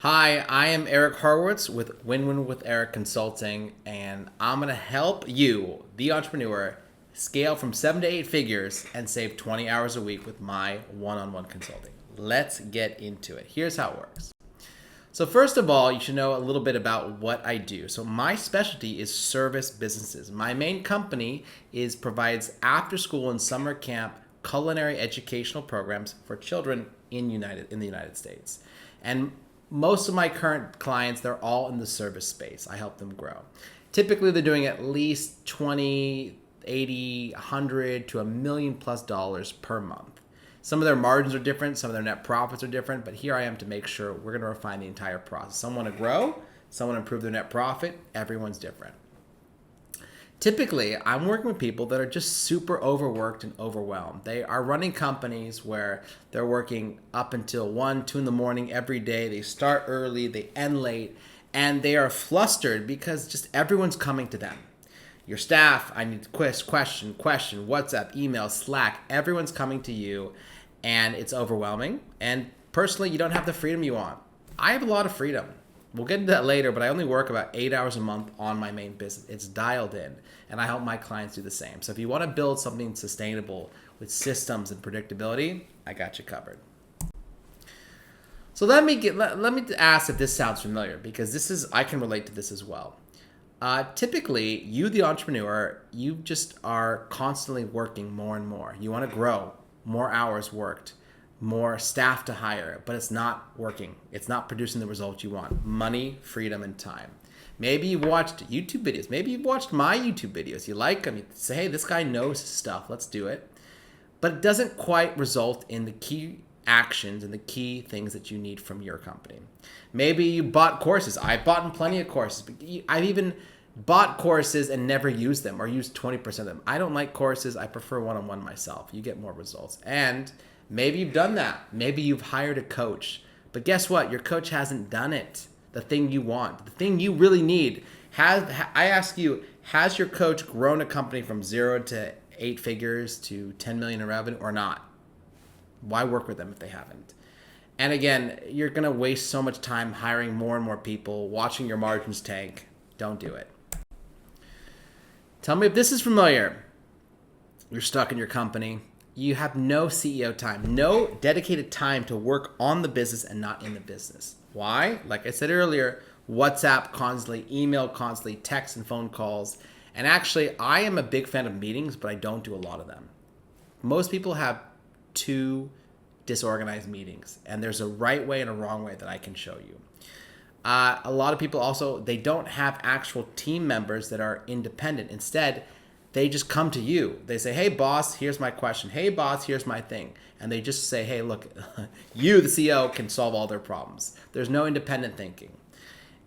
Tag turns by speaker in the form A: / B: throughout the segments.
A: Hi, I am Eric Horwitz with Win-Win with Eric Consulting, and I'm going to help you, the entrepreneur, scale from 7 to 8 figures and save 20 hours a week with my one-on-one consulting. Let's get into it. Here's how it works. So first of all, you should know a little bit about what I do. So my specialty is service businesses. My main company provides after-school and summer camp culinary educational programs for children in the United States. And most of my current clients, they're all in the service space. I help them grow. Typically, they're doing at least 20, 80, 100 to $1 million+ per month. Some of their margins are different. Some of their net profits are different. But here I am to make sure we're going to refine the entire process. Some want to grow. Some want to improve their net profit. Everyone's different. Typically, I'm working with people that are just super overworked and overwhelmed. They are running companies where they're working up until 1, 2 in the morning every day. They start early, they end late, and they are flustered because just everyone's coming to them. Your staff, I need question, WhatsApp, email, Slack, everyone's coming to you, and it's overwhelming. And personally, you don't have the freedom you want. I have a lot of freedom. We'll get into that later, but I only work about 8 hours a month on my main business. It's dialed in, and I help my clients do the same. So if you want to build something sustainable with systems and predictability, I got you covered. So let me ask if this sounds familiar, because I can relate to this as well. Typically, you, the entrepreneur, you just are constantly working more and more. You want to grow, more hours worked, more staff to hire, but it's not working. It's not producing the results you want. Money, freedom, and time. Maybe you've watched YouTube videos. Maybe you've watched my YouTube videos. You like them. You say, hey, this guy knows his stuff. Let's do it. But it doesn't quite result in the key actions and the key things that you need from your company. Maybe you bought courses. I've bought plenty of courses. I've even bought courses and never used them or used 20% of them. I don't like courses. I prefer one-on-one myself. You get more results. And maybe you've done that. Maybe you've hired a coach. But guess what? Your coach hasn't done it. The thing you want, the thing you really need. I ask you, has your coach grown a company from 0 to 8 figures to 10 million in revenue or not? Why work with them if they haven't? And again, you're going to waste so much time hiring more and more people, watching your margins tank. Don't do it. Tell me if this is familiar. You're stuck in your company. You have no CEO time, no dedicated time to work on the business and not in the business. Why? Like I said earlier, WhatsApp constantly, email constantly, text and phone calls. And actually, I am a big fan of meetings, but I don't do a lot of them. Most people have 2 disorganized meetings, and there's a right way and a wrong way that I can show you. A lot of people also, they don't have actual team members that are independent. Instead, they just come to you. They say, hey, boss, here's my question. Hey, boss, here's my thing. And they just say, hey, look, you, the CEO, can solve all their problems. There's no independent thinking.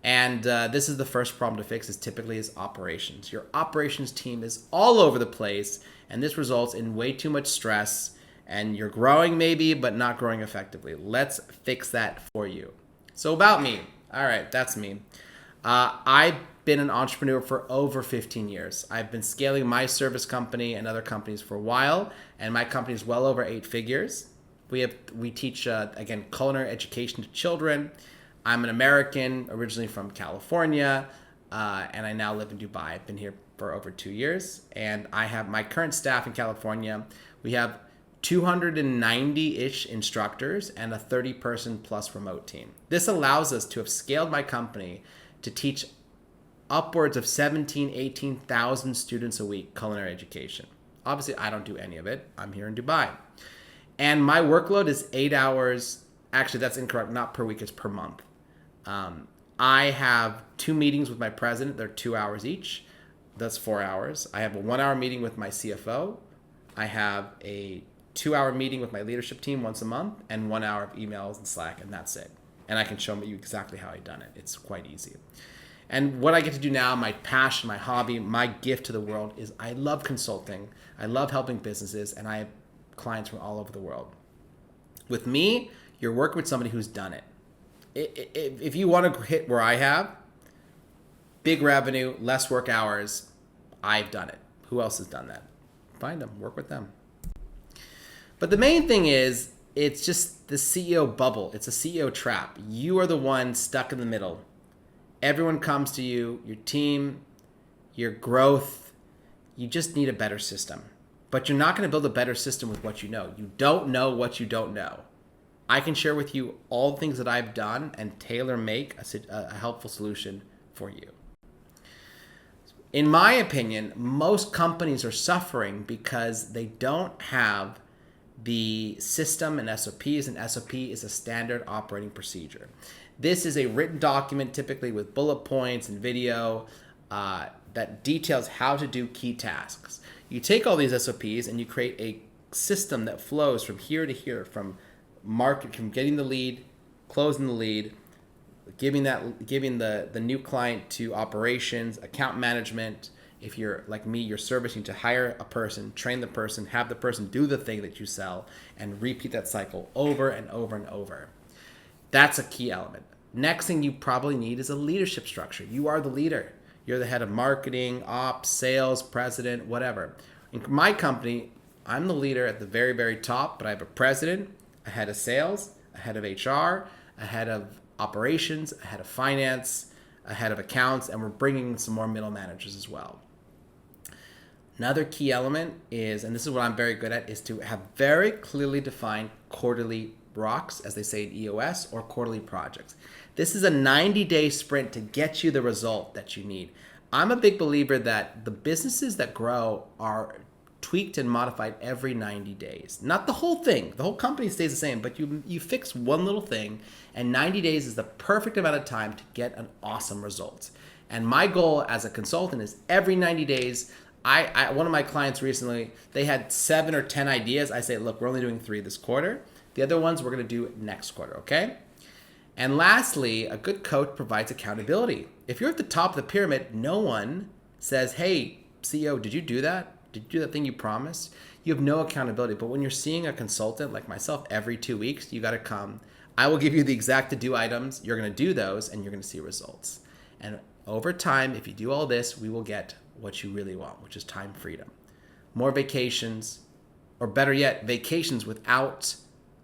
A: And this is the first problem to fix is operations. Your operations team is all over the place, and this results in way too much stress. And you're growing maybe, but not growing effectively. Let's fix that for you. So about me. All right, that's me. I've been an entrepreneur for over 15 years. I've been scaling my service company and other companies for a while, and my company is well over 8 figures. We teach, again, culinary education to children. I'm an American, originally from California, and I now live in Dubai. I've been here for over 2 years, and I have my current staff in California. We have 290-ish instructors and a 30-person plus remote team. This allows us to have scaled my company to teach upwards of 18,000 students a week culinary education. Obviously, I don't do any of it. I'm here in Dubai. And my workload is 8 hours. Actually, that's incorrect. Not per week, it's per month. I have 2 meetings with my president. They're 2 hours each. That's 4 hours. I have a 1-hour meeting with my CFO. I have a 2-hour meeting with my leadership team once a month, and 1 hour of emails and Slack, and that's it. And I can show you exactly how I've done it. It's quite easy. And what I get to do now, my passion, my hobby, my gift to the world is I love consulting. I love helping businesses, and I have clients from all over the world. With me, you're working with somebody who's done it. If you want to hit where I have, big revenue, less work hours, I've done it. Who else has done that? Find them, work with them. But the main thing is, it's just the CEO bubble. It's a CEO trap. You are the one stuck in the middle. Everyone comes to you, your team, your growth. You just need a better system. But you're not going to build a better system with what you know. You don't know what you don't know. I can share with you all the things that I've done and tailor make a helpful solution for you. In my opinion, most companies are suffering because they don't have the system and SOPs, and SOP is a standard operating procedure. This is a written document, typically with bullet points and video, that details how to do key tasks. You take all these SOPs and you create a system that flows from here to here, from getting the lead, closing the lead, giving the new client to operations, account management. If you're like me, you're servicing to hire a person, train the person, have the person do the thing that you sell, and repeat that cycle over and over and over. That's a key element. Next thing you probably need is a leadership structure. You are the leader. You're the head of marketing, ops, sales, president, whatever. In my company, I'm the leader at the very, very top, but I have a president, a head of sales, a head of HR, a head of operations, a head of finance, a head of accounts, and we're bringing in some more middle managers as well. Another key element is, and this is what I'm very good at, is to have very clearly defined quarterly rocks, as they say in EOS, or quarterly projects. This is a 90-day sprint to get you the result that you need. I'm a big believer that the businesses that grow are tweaked and modified every 90 days. Not the whole thing. The whole company stays the same, but you fix one little thing, and 90 days is the perfect amount of time to get an awesome result. And my goal as a consultant is every 90 days, one of my clients recently, they had 7 or 10 ideas. I say, look, we're only doing 3 this quarter. The other ones we're going to do next quarter, okay? And lastly, a good coach provides accountability. If you're at the top of the pyramid, no one says, hey, CEO, did you do that? Did you do that thing you promised? You have no accountability. But when you're seeing a consultant like myself every 2 weeks, you got to come. I will give you the exact to-do items. You're going to do those, and you're going to see results. And over time, if you do all this, we will get what you really want, which is time freedom. More vacations, or better yet, vacations without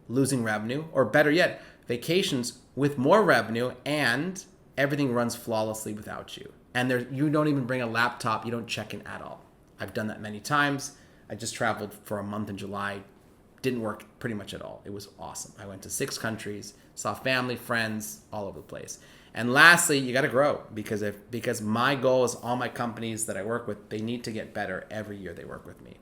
A: losing revenue, or better yet, vacations with more revenue, and everything runs flawlessly without you. And you don't even bring a laptop. You don't check in at all. I've done that many times. I just traveled for a month in July. Didn't work pretty much at all. It was awesome. I went to 6 countries, saw family, friends, all over the place. And lastly, you got to grow because my goal is all my companies that I work with, they need to get better every year they work with me.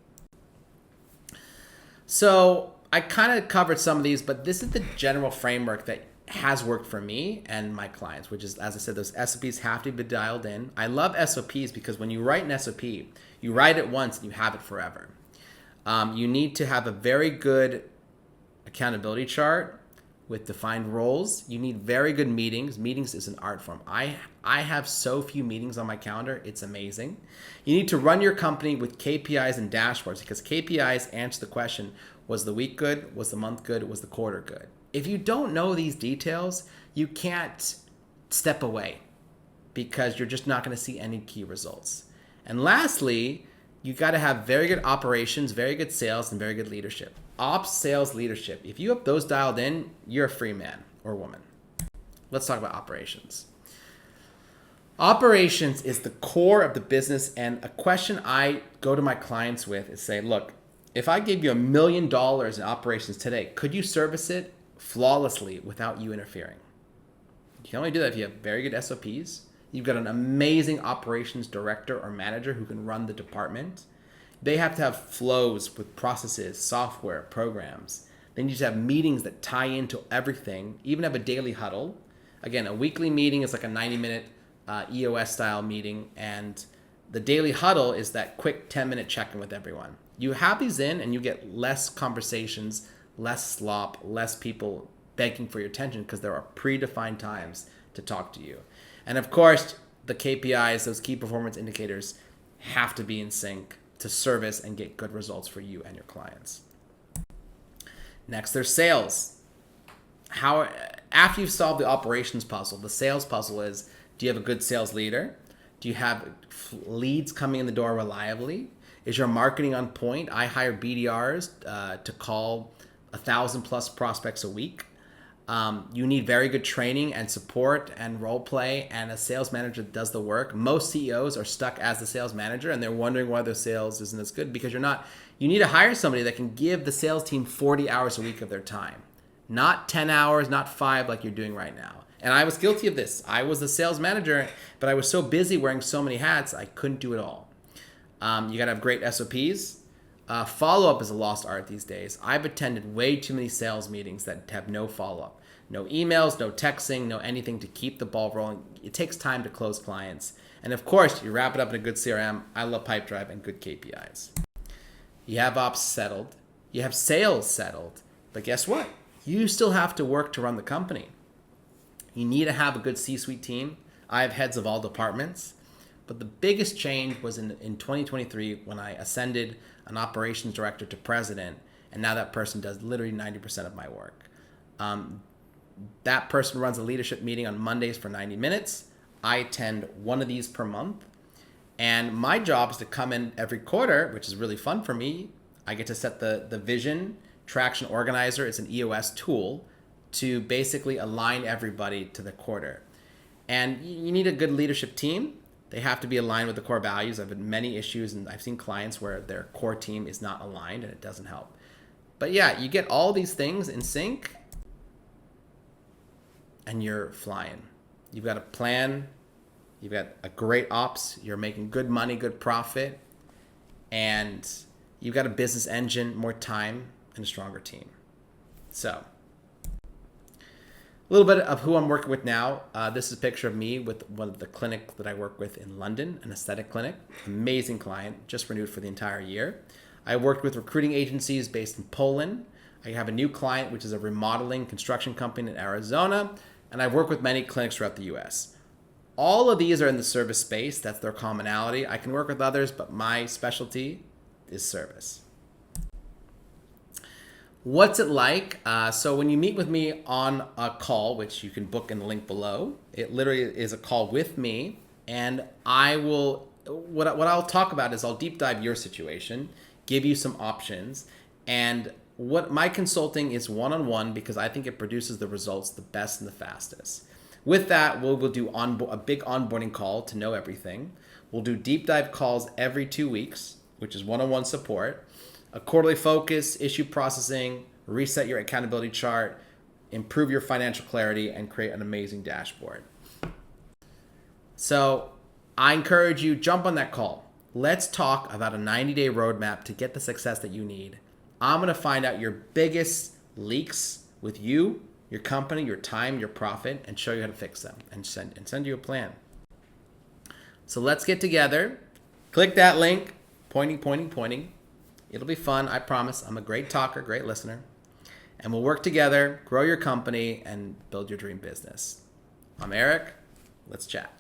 A: So I kind of covered some of these, but this is the general framework that has worked for me and my clients, which is, as I said, those SOPs have to be dialed in. I love SOPs because when you write an SOP, you write it once and you have it forever. You need to have a very good accountability chart with defined roles. You need very good meetings. Meetings is an art form. I have so few meetings on my calendar. It's amazing. You need to run your company with KPIs and dashboards because KPIs answer the question, was the week good? Was the month good? Was the quarter good? If you don't know these details, you can't step away because you're just not going to see any key results. And lastly, you got to have very good operations, very good sales, and very good leadership. Ops, sales, leadership. If you have those dialed in, you're a free man or woman. Let's talk about operations. Operations is the core of the business, and a question I go to my clients with is say, look, if I gave you $1 million in operations today, could you service it flawlessly without you interfering? You can only do that if you have very good SOPs. You've got an amazing operations director or manager who can run the department. They have to have flows with processes, software, programs. They need to have meetings that tie into everything, even have a daily huddle. Again, a weekly meeting is like a 90-minute EOS style meeting, and the daily huddle is that quick 10-minute check-in with everyone. You have these in and you get less conversations, less slop, less people begging for your attention because there are predefined times to talk to you. And of course, the KPIs, those key performance indicators, have to be in sync to service and get good results for you and your clients. Next, there's sales. After you've solved the operations puzzle, the sales puzzle is, do you have a good sales leader? Do you have leads coming in the door reliably? Is your marketing on point? I hire BDRs to call 1,000 plus prospects a week. You need very good training and support and role play, and a sales manager does the work. Most CEOs are stuck as the sales manager, and they're wondering why their sales isn't as good, because you need to hire somebody that can give the sales team 40 hours a week of their time, not 10 hours, not 5 like you're doing right now. And I was guilty of this. I was the sales manager, but I was so busy wearing so many hats, I couldn't do it all. You got to have great SOPs. Follow-up is a lost art these days. I've attended way too many sales meetings that have no follow-up. No emails, no texting, no anything to keep the ball rolling. It takes time to close clients. And of course, you wrap it up in a good CRM. I love Pipedrive and good KPIs. You have ops settled. You have sales settled. But guess what? You still have to work to run the company. You need to have a good C-suite team. I have heads of all departments. But the biggest change was in 2023 when I ascended an operations director to president, and now that person does literally 90% of my work. That person runs a leadership meeting on Mondays for 90 minutes. I attend one of these per month. And my job is to come in every quarter, which is really fun for me. I get to set the vision. Traction Organizer is an EOS tool to basically align everybody to the quarter. And you need a good leadership team. They have to be aligned with the core values. I've had many issues, and I've seen clients where their core team is not aligned, and it doesn't help. But yeah, you get all these things in sync, and you're flying. You've got a plan. You've got a great ops. You're making good money, good profit, and you've got a business engine, more time, and a stronger team. So, a little bit of who I'm working with now. This is a picture of me with one of the clinics that I work with in London, an aesthetic clinic. Amazing client, just renewed for the entire year. I worked with recruiting agencies based in Poland. I have a new client, which is a remodeling construction company in Arizona. And I've worked with many clinics throughout the US. All of these are in the service space. That's their commonality. I can work with others, but my specialty is service. What's it like? So when you meet with me on a call, which you can book in the link below, it literally is a call with me, and what I'll talk about is I'll deep dive your situation, give you some options, and what my consulting is one-on-one because I think it produces the results the best and the fastest. With that, we'll do a big onboarding call to know everything. We'll do deep dive calls every 2 weeks, which is one-on-one support. A quarterly focus, issue processing, reset your accountability chart, improve your financial clarity, and create an amazing dashboard. So I encourage you, jump on that call. Let's talk about a 90-day roadmap to get the success that you need. I'm going to find out your biggest leaks with you, your company, your time, your profit, and show you how to fix them and send you a plan. So let's get together. Click that link, pointing. It'll be fun, I promise. I'm a great talker, great listener. And we'll work together, grow your company, and build your dream business. I'm Eric. Let's chat.